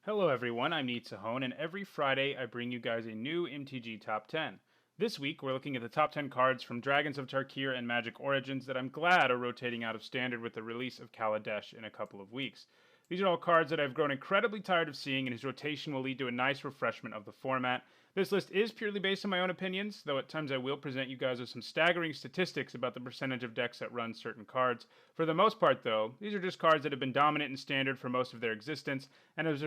Hello everyone, I'm Nyssa, and every Friday I bring you guys a new MTG Top 10. This week we're looking at the top 10 cards from Dragons of Tarkir and Magic Origins that I'm glad are rotating out of Standard with the release of Kaladesh in a couple of weeks. These are all cards that I've grown incredibly tired of seeing, and whose rotation will lead to a nice refreshment of the format. This list is purely based on my own opinions, though at times I will present you guys with some staggering statistics about the percentage of decks that run certain cards. For the most part, though, these are just cards that have been dominant in Standard for most of their existence, and as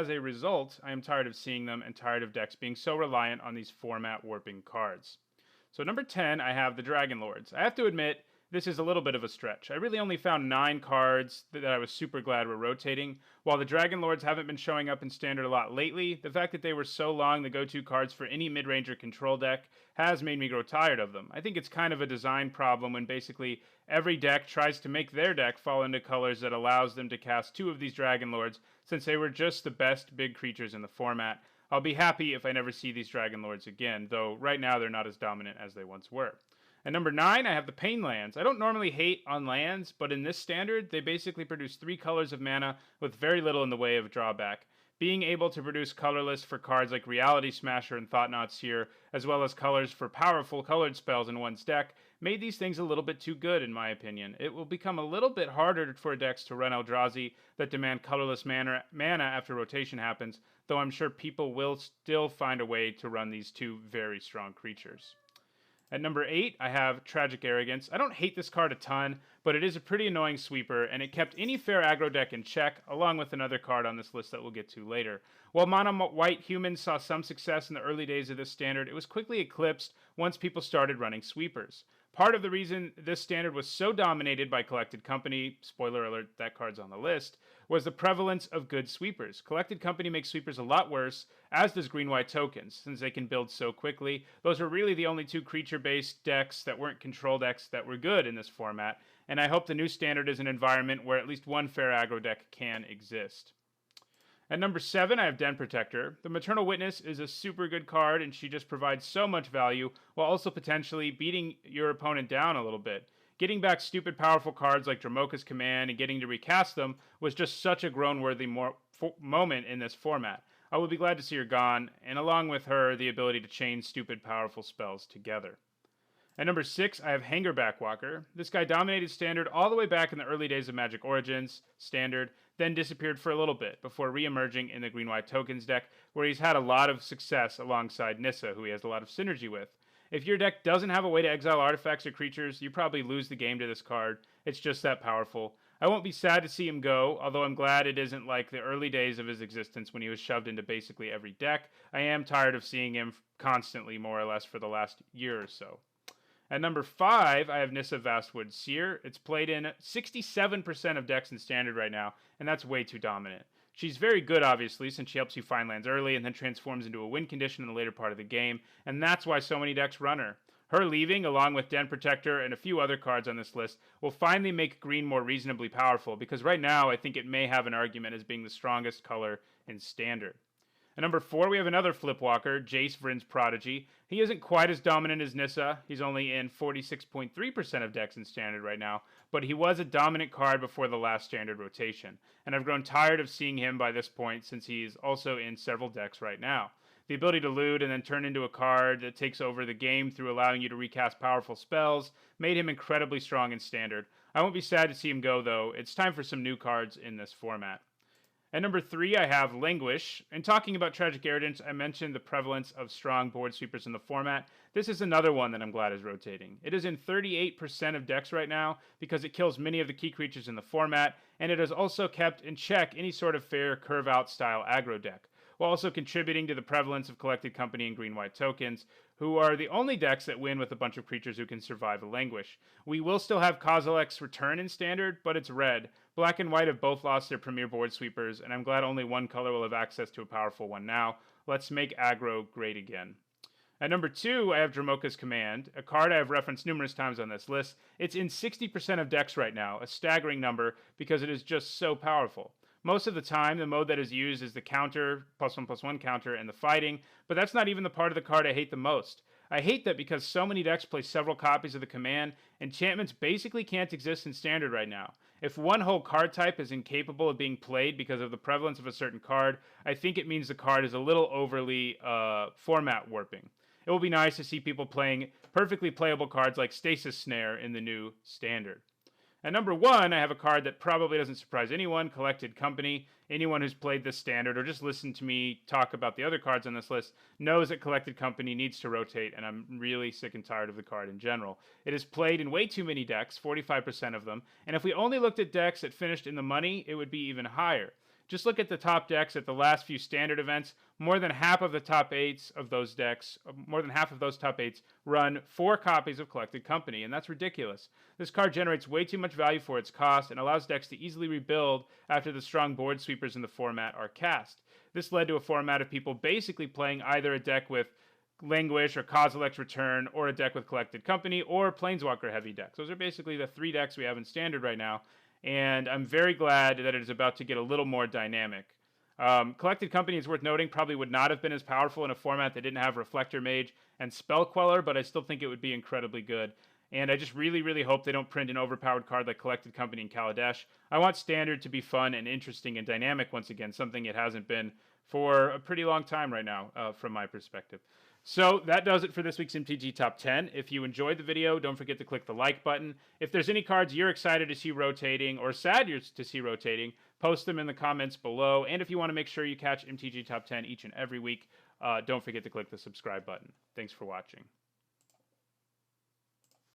a result, I am tired of seeing them and tired of decks being so reliant on these format warping cards. So number 10, I have the Dragonlords. I have to admit, this is a little bit of a stretch. I really only found 9 cards that I was super glad were rotating. While the Dragonlords haven't been showing up in Standard a lot lately, the fact that they were so long the go-to cards for any mid-ranger control deck has made me grow tired of them. I think it's kind of a design problem when basically every deck tries to make their deck fall into colors that allows them to cast 2 of these Dragonlords, since they were just the best big creatures in the format. I'll be happy if I never see these Dragonlords again, though right now they're not as dominant as they once were. At number 9, I have the Pain Lands. I don't normally hate on lands, but in this standard, they basically produce 3 colors of mana with very little in the way of drawback. Being able to produce colorless for cards like Reality Smasher and Thought-Knot Seer, as well as colors for powerful colored spells in one's deck, made these things a little bit too good in my opinion. It will become a little bit harder for decks to run Eldrazi that demand colorless mana after rotation happens, though I'm sure people will still find a way to run these 2 very strong creatures. At number 8, I have Tragic Arrogance. I don't hate this card a ton, but it is a pretty annoying sweeper, and it kept any fair aggro deck in check, along with another card on this list that we'll get to later. While Mono White Humans saw some success in the early days of this standard, it was quickly eclipsed once people started running sweepers. Part of the reason this standard was so dominated by Collected Company, spoiler alert, that card's on the list, was the prevalence of good sweepers. Collected Company makes sweepers a lot worse, as does green-white tokens, since they can build so quickly. Those are really the only 2 creature-based decks that weren't control decks that were good in this format, and I hope the new standard is an environment where at least one fair aggro deck can exist. At number 7, I have Den Protector. The Maternal Witness is a super good card, and she just provides so much value, while also potentially beating your opponent down a little bit. Getting back stupid powerful cards like Dromoka's Command and getting to recast them was just such a groan-worthy moment in this format. I will be glad to see her gone, and along with her, the ability to chain stupid powerful spells together. At number 6, I have Hangerback Walker. This guy dominated Standard all the way back in the early days of Magic Origins, Standard, then disappeared for a little bit, before re-emerging in the green-white tokens deck, where he's had a lot of success alongside Nyssa, who he has a lot of synergy with. If your deck doesn't have a way to exile artifacts or creatures, you probably lose the game to this card. It's just that powerful. I won't be sad to see him go, although I'm glad it isn't like the early days of his existence when he was shoved into basically every deck. I am tired of seeing him constantly, more or less, for the last year or so. At number 5, I have Nyssa Vastwood Seer. It's played in 67% of decks in Standard right now, and that's way too dominant. She's very good, obviously, since she helps you find lands early and then transforms into a win condition in the later part of the game, and that's why so many decks run her. Her leaving, along with Den Protector and a few other cards on this list, will finally make green more reasonably powerful, because right now I think it may have an argument as being the strongest color in Standard. At number 4, we have another Flipwalker, Jace Prince Prodigy. He isn't quite as dominant as Nyssa. He's only in 46.3% of decks in Standard right now, but he was a dominant card before the last Standard rotation, and I've grown tired of seeing him by this point since he's also in several decks right now. The ability to loot and then turn into a card that takes over the game through allowing you to recast powerful spells made him incredibly strong in Standard. I won't be sad to see him go, though. It's time for some new cards in this format. At number 3, I have Linguish. In talking about Tragic Arrogance, I mentioned the prevalence of strong board sweepers in the format. This is another one that I'm glad is rotating. It is in 38% of decks right now because it kills many of the key creatures in the format, and it has also kept in check any sort of fair curve-out style aggro deck, while also contributing to the prevalence of Collected Company and green-white tokens, who are the only decks that win with a bunch of creatures who can survive a Languish. We will still have Kozilek's return in Standard, but it's red. Black and white have both lost their premier board sweepers, and I'm glad only one color will have access to a powerful one now. Let's make aggro great again. At number 2, I have Dromoka's Command, a card I have referenced numerous times on this list. It's in 60% of decks right now, a staggering number because it is just so powerful. Most of the time, the mode that is used is the counter, +1/+1 counter, and the fighting, but that's not even the part of the card I hate the most. I hate that because so many decks play several copies of the command, enchantments basically can't exist in Standard right now. If one whole card type is incapable of being played because of the prevalence of a certain card, I think it means the card is a little overly format warping. It will be nice to see people playing perfectly playable cards like Stasis Snare in the new standard. At number 1, I have a card that probably doesn't surprise anyone, Collected Company. Anyone who's played this standard or just listened to me talk about the other cards on this list knows that Collected Company needs to rotate, and I'm really sick and tired of the card in general. It is played in way too many decks, 45% of them, and if we only looked at decks that finished in the money, it would be even higher. Just look at the top decks at the last few standard events. More than half of the top 8s of those decks, more than half of those top 8s run 4 copies of Collected Company, and that's ridiculous. This card generates way too much value for its cost and allows decks to easily rebuild after the strong board sweepers in the format are cast. This led to a format of people basically playing either a deck with Linguish or Kozilek's Return, or a deck with Collected Company, or Planeswalker heavy decks. Those are basically the 3 decks we have in standard right now, and I'm very glad that it is about to get a little more dynamic. Collected Company, is worth noting, probably would not have been as powerful in a format that didn't have Reflector Mage and Spell Queller, but I still think it would be incredibly good. And I just really, really hope they don't print an overpowered card like Collected Company and Kaladesh. I want Standard to be fun and interesting and dynamic once again, something it hasn't been for a pretty long time right now, from my perspective. So that does it for this week's MTG Top 10. If you enjoyed the video, don't forget to click the like button. If there's any cards you're excited to see rotating or sad to see rotating, post them in the comments below. And if you want to make sure you catch MTG Top 10 each and every week, don't forget to click the subscribe button. Thanks for watching.